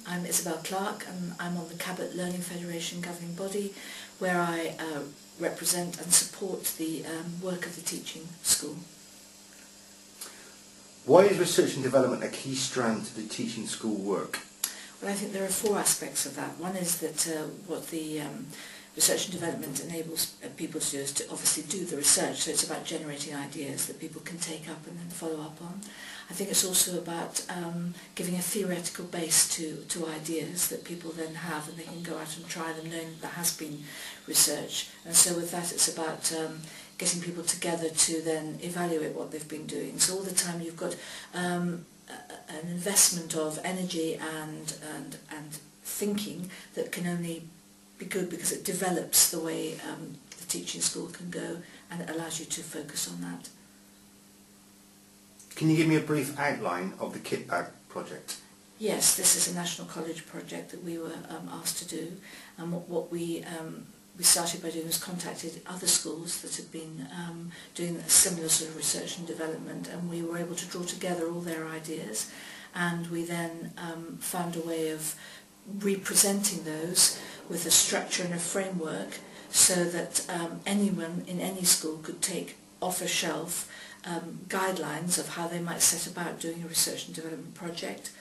I'm Isabel Clark and I'm on the Cabot Learning Federation governing body, where I represent and support the work of the teaching school. Why is research and development a key strand to the teaching school work? Well, I think there are four aspects of that. One is that what the research and development enables people to do is to obviously do the research, so it's about generating ideas that people can take up and then follow up on. I think it's also about giving a theoretical base to ideas that people then have and they can go out and try them knowing that there has been research. And so with that it's about getting people together to then evaluate what they've been doing. So all the time you've got an investment of energy and thinking that can only be good because it develops the way the teaching school can go, and it allows you to focus on that. Can you give me a brief outline of the kit bag project? Yes, this is a National College project that we were asked to do, and what we started by doing was contacted other schools that had been doing a similar sort of research and development, and we were able to draw together all their ideas, and we then found a way of representing those with a structure and a framework so that anyone in any school could take off a shelf guidelines of how they might set about doing a research and development project,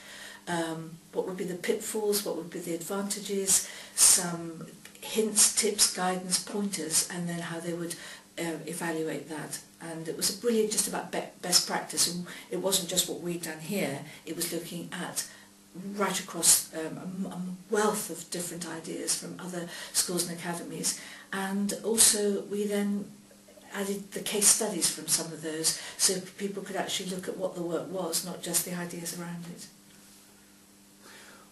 what would be the pitfalls, what would be the advantages, some hints, tips, guidance, pointers, and then how they would evaluate that. And it was really just about best practice, and it wasn't just what we'd done here, it was looking at right across a wealth of different ideas from other schools and academies, and also we then added the case studies from some of those so people could actually look at what the work was, not just the ideas around it.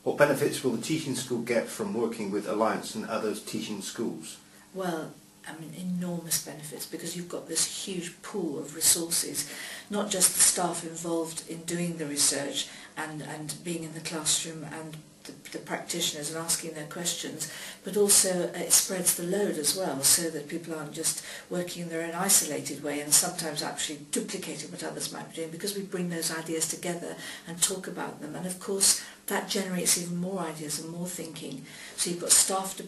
What benefits will the teaching school get from working with Alliance and other teaching schools? Well, I mean, enormous benefits, because you've got this huge pool of resources, not just the staff involved in doing the research and being in the classroom and the practitioners and asking their questions, but also it spreads the load as well, so that people aren't just working in their own isolated way and sometimes actually duplicating what others might be doing, because we bring those ideas together and talk about them, and of course that generates even more ideas and more thinking. So you've got staff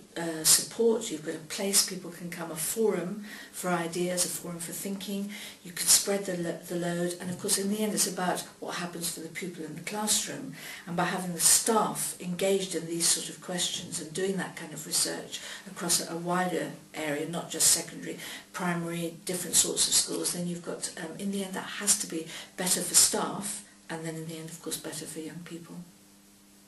support, you've got a place people can come, a forum for ideas, a forum for thinking, you can spread the load, and of course in the end it's about what happens for the pupil in the classroom, and by having the staff engaged in these sort of questions and doing that kind of research across a wider area, not just secondary, primary, different sorts of schools, then you've got, in the end that has to be better for staff, and then in the end of course better for young people.